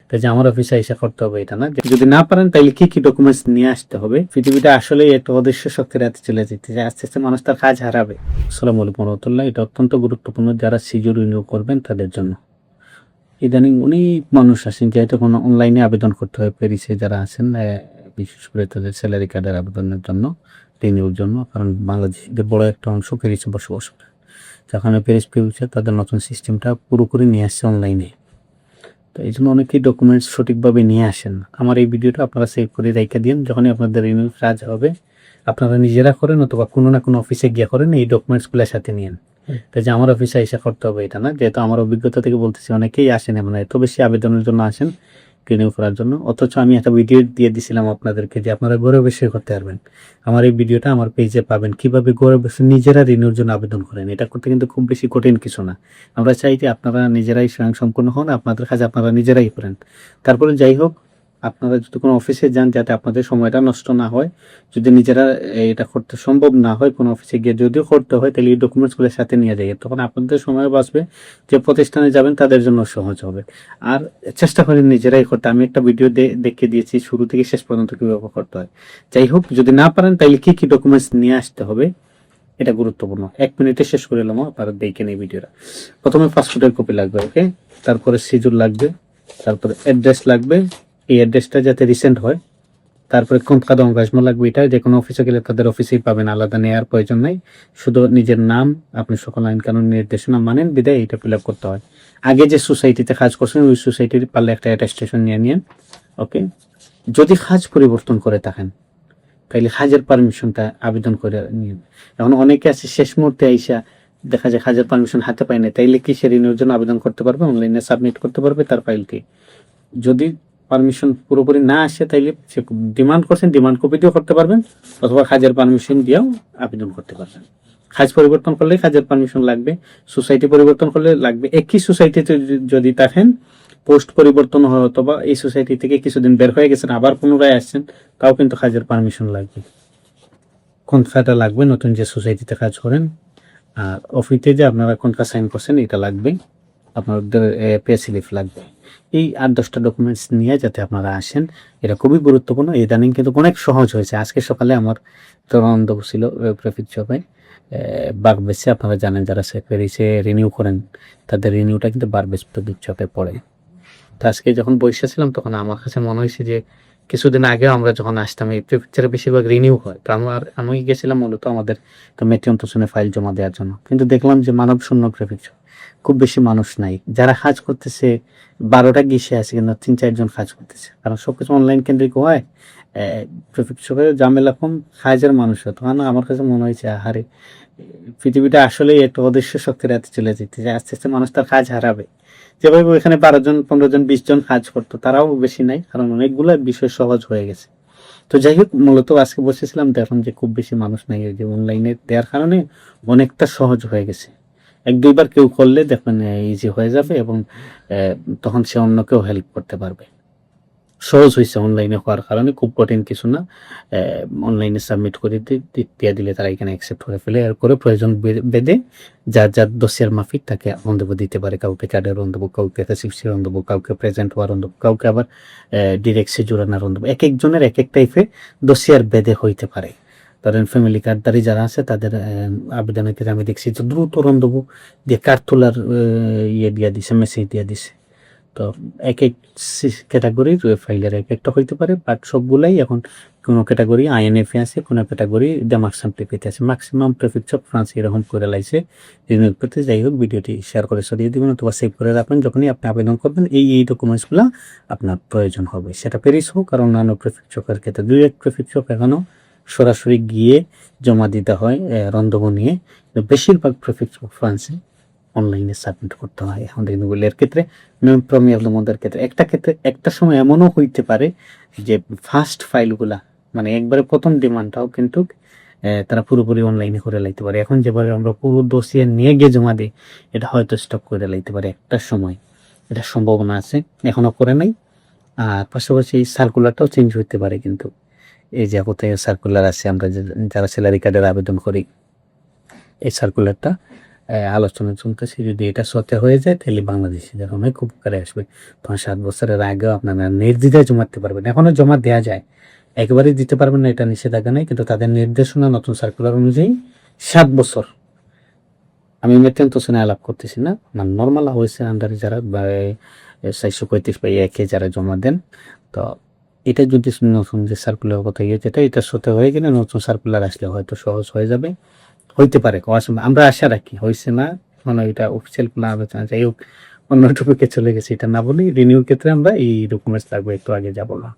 তাই যে আমার অফিসে এসে করতে হবে এটা না। যদি না পারেন তাহলে কি কি ডকুমেন্টস নিয়ে আসতে হবে। পৃথিবীটা আসলে একটা অদৃশ্য শক্তির হাতে চলে যেতে যায়, আস্তে আস্তে মানুষ তার কাজ হারাবে। আসসালামু আলাইকুম রহমতুল্লাহ। এটা অত্যন্ত গুরুত্বপূর্ণ যারা সিজু রিনিউ করবেন তাদের জন্য। ইদানিং অনেক মানুষ আছেন যেহেতু কোনো অনলাইনে আবেদন করতে হয়, প্যারিসে যারা আছেন বিশেষ করে তাদের স্যালারি কার্ডের আবেদনের জন্য, রিনিউর জন্য। কারণ বাংলাদেশিদের বড় একটা অংশ প্যারিসে বসবাস করে। যেখানে প্যারিস ফিউচার তাদের নতুন সিস্টেমটা পুরোপুরি নিয়ে আসছে অনলাইনে। তো এই জন্য অনেকেই ডকুমেন্টস সঠিকভাবে নিয়ে আসেন না। আমার এই ভিডিওটা আপনারা সেভ করে রেখে দিন, যখনই আপনাদের রিনিউ কাজ হবে আপনারা নিজেরা করেন অথবা কোনো না কোনো অফিসে গিয়ে করেন, এই ডকুমেন্টসগুলোর সাথে নিন। তাই যে আমার অফিসে এসে করতে হবে এটা না। যেহেতু আমার অভিজ্ঞতা থেকে বলতেছি, অনেকেই আসেন এমন এত বেশি আবেদনের জন্য আসেন রিনিউ করার জন্য, অথচ আমি একটা ভিডিও দিয়ে দিছিলাম আপনাদেরকে যে আপনারা ঘরে বসে করতে পারবেন। আমার এই ভিডিওটা আমার পেজে পাবেন, কিভাবে ঘরে বসে নিজেরা রিনিউর জন্য আবেদন করেন। এটা করতে কিন্তু খুব বেশি কঠিন কিছু না। আমরা চাই যে আপনারা নিজেরাই স্বয়ংসম্পূর্ণ হন, আপনাদের কাজ আপনারা নিজেরাই করেন। তারপরে যাই হোক, আপনারা যদি কোনো অফিসে যান যাতে আপনাদের সময়টা নষ্ট না হয়, যদি নিজেরা এটা করতে সম্ভব না হয়, কোনো অফিসে গিয়ে যদিও করতে হয় তাহলে এই ডকুমেন্টসগুলো সাথে নিয়ে যাই, তখন আপনাদের সময় বাঁচবে, যে প্রতিষ্ঠানে যাবেন তাদের জন্য সহজ হবে। আর চেষ্টা করেন নিজেরাই করতে। আমি একটা ভিডিও দেখিয়ে দিয়েছি শুরু থেকে শেষ পর্যন্ত কীভাবে করতে হয়। যাই হোক, যদি না পারেন তাহলে কি কি ডকুমেন্টস নিয়ে আসতে হবে এটা গুরুত্বপূর্ণ। 1 মিনিটে শেষ করে এলাম, আপনারা দেখেন এই ভিডিওটা। প্রথমে পাসপোর্টের কপি লাগবে, ওকে। তারপরে সিজুর লাগবে, তারপরে অ্যাড্রেস লাগবে, এই অ্যাড্রেসটা যাতে রিসেন্ট হয়। তারপরে contrat d'engagement লাগবে, এটা যে কোনো অফিসে গেলে তাদের অফিসেই পাবেন, আলাদা নেওয়ার প্রয়োজন নেই। শুধু নিজের নাম, আপনি সকল আইন কানুন নির্দেশনা মানেন বিদায় এটা ফিল আপ করতে হয়। আগে যে সোসাইটিতে কাজ করছেন ওই সোসাইটির পারলে একটা অ্যাটেস্টেশন নিয়ে নিন, ওকে। যদি কাজ পরিবর্তন করে থাকেন তাহলে কাজের পারমিশনটা আবেদন করে নিন। এখন অনেকে আছে শেষ মুহূর্তে আইসা দেখা যায় কাজের পারমিশন হাতে পায় না, তাইলে কি সে রিনিউর জন্য আবেদন করতে পারবে, অনলাইনে সাবমিট করতে পারবে তার ফাইলটি। যদি পারমিশন পুরোপুরি না আসে তাইলে সে ডিমান্ড করছেন, ডিমান্ড কপি দিয়েও করতে পারবেন, অথবা কাজের পারমিশন দিয়েও আবেদন করতে পারবেন। কাজ পরিবর্তন করলে কাজের পারমিশন লাগবে, সোসাইটি পরিবর্তন করলে লাগবে। একই সোসাইটিতে যদি থাকেন, পোস্ট পরিবর্তন হয় অথবা এই সোসাইটি থেকে কিছুদিন বের হয়ে গেছেন আবার পুনরায় আসছেন, তাও কিন্তু কাজের পারমিশন লাগবে। কন্ট্রাক্টটা লাগবে নতুন যে সোসাইটিতে কাজ করেন। আর অফিসে যে আপনারা কন্ট্রাক্ট সাইন করছেন এটা লাগবে, আপনাদের পে স্লিপ লাগবে। এই 8-10টা ডকুমেন্টস নিয়ে যাতে আপনারা আসেন, এটা খুবই গুরুত্বপূর্ণ। ইদানিং কিন্তু অনেক সহজ হয়েছে। আজকে সকালে আমার তো রন্ধ ছিল প্রেফিকশপে বাগবেসে, আপনারা জানেন যারা প্যারিসে রিনিউ করেন তাদের রিনিউটা কিন্তু বারবেস প্রেফিকশপে পড়ে। তো আজকে যখন বসেছিলাম তখন আমার কাছে মনে হয়েছে যে কিছুদিন আগেও আমরা যখন আসতাম এই প্রেফিকচারে বেশিরভাগ রিনিউ হয়। তো আমি গেছিলাম মূলত আমাদের তো মেটিয়ন্তোসনে ফাইল জমা দেওয়ার জন্য, কিন্তু দেখলাম যে মানব শূন্য প্রেফিকচার, খুব বেশি মানুষ নাই। যারা কাজ করতেছে 12টা গিসে আছে কিন্তু 3-4 জন কাজ করতেছে, কারণ সবকিছু অনলাইন কেন্দ্রিক হয়। প্রেফিকচারে ঝামেলা কম, কাজের মানুষ হয়। তখন আমার কাছে মনে হয়েছে আহারে, পৃথিবীটা আসলে একটা অদৃশ্য শক্তির হাতে চলে যেতে যায়, আস্তে আস্তে মানুষ তার কাজ হারাবে। যেভাবে ওইখানে 12 জন 15 জন 20 জন কাজ করতো, তারাও বেশি নাই, কারণ অনেকগুলো বিষয় সহজ হয়ে গেছে। তো যাই হোক, মূলত আজকে বসেছিলাম দেখলাম যে খুব বেশি মানুষ নাই, যে অনলাইনে দেওয়ার কারণে অনেকটা সহজ হয়ে গেছে। 1-2বার কেউ করলে দেখবেন ইজি হয়ে যাবে, এবং তখন সে অন্যকেও হেল্প করতে পারবে। সহজ হয়েছে অনলাইনে হওয়ার কারণে, খুব কঠিন কিছু না। অনলাইনে সাবমিট করে দিয়ে দিলে তারা এখানে অ্যাকসেপ্ট করে ফেলে। এরপরে প্রয়োজন বেঁধে যার যার দোষের মাফিক তাকে রন্ধবো দিতে পারে। কাউকে কার্ডের রন্ধবো, কাউকে রেসিপসি রন্ধবো, কাউকে প্রেজেন্ট হওয়ার রন্ধবো, কাউকে আবার ডিরেক্ট সিজুরানা রন্ধবো। এক একজনের এক এক টাইপে দোষিয়ার বেঁধে হইতে পারে। ধরেন ফ্যামিলি কার্ডধারী যারা আছে তাদের আবেদনের ক্ষেত্রে আমি দেখছি যে দ্রুত রন্ধবো দিয়ে কার্ড তোলার ইয়ে দিয়ে দিছে, মেসেজ দিয়ে দিছে। তো এক এক ক্যাটাগরির ফাইলের এক একটা হইতে পারে, বাট সবগুলাই এখন কোনো ক্যাটাগরি আইএনএফ আছে, কোনো ক্যাটাগরি ডেমার্কশন প্রেফিতে আছে। ম্যাক্সিমাম প্রেফিকশপ ফ্রান্স এরকম করে লাইছে রিনিউ করতে। যাই হোক, ভিডিওটি শেয়ার করে সরিয়ে দেবেন অথবা সেভ করে রাখবেন। যখনই আপনি আবেদন করবেন এই ডকুমেন্টসগুলো আপনার প্রয়োজন হবে, সেটা প্যারিস হোক আর অন্যান্য প্রেফিকশপের ক্ষেত্রে। 2-1 প্রেফিকশপ এখনও সরাসরি গিয়ে জমা দিতে হয় রন্ধব নিয়ে, বেশিরভাগ প্রেফিকশপ ফ্রান্সে অনলাইনে সাবমিট করতে হয় এখন রিনিউয়ালের ক্ষেত্রে। প্রিমিয়ামদের ক্ষেত্রে একটা সময় এমনও হইতে পারে যে ফার্স্ট ফাইলগুলা, মানে একবারে প্রথম ডিমান্ডটাও কিন্তু তারা পুরোপুরি অনলাইনে করে লাইতে পারে। এখন যেভাবে আমরা পুরো দোষিয়ে নিয়ে গিয়ে জমা দিই, এটা হয়তো স্টপ করে লাইতে পারে একটা সময়, এটা সম্ভাবনা আছে, এখনো করে নাই। আর পাশাপাশি এই সার্কুলারটাও চেঞ্জ হইতে পারে, কিন্তু এই যে কোথায় সার্কুলার আছে আমরা যারা স্যালারি কার্ডের আবেদন করি, এই সার্কুলারটা আলোচনা চলতেছে, যদি এটা সত্য হয়ে যায় তাহলে বাংলাদেশিদের অনেক উপকারে আসবে। তখন 7 বছরের আগেও আপনারা নির্দ্বিধায় জমাতে পারবেন। এখনো জমা দেয়া যায়, একেবারেই দিতে পারবেন না এটা নিষেধাজ্ঞা নেই, কিন্তু তাদের নির্দেশনা নতুন সার্কুলার অনুযায়ী 7 বছর। আমি মেটেন্ট হোসেনে আলাপ করতেছি না, মানে নর্মাল হাউসের আন্ডারে যারা 435 বা একে যারা জমা দেন। তো এটা যদি নতুন যে সার্কুলার কথা যেটা এটা সত্যি হয়ে গেলে নতুন সার্কুলার আসলে হয়তো সহজ হয়ে যাবে, হইতে পারে, আমরা আশা রাখি। হয়েছে না মানে এটা অফিসিয়াল কোনো আলোচনা, যাই হোক অন্য টপিকে চলে গেছে, এটা না বলি রিনিউর ক্ষেত্রে আমরা এই ডকুমেন্টস লাগবে একটু আগে যাবো না।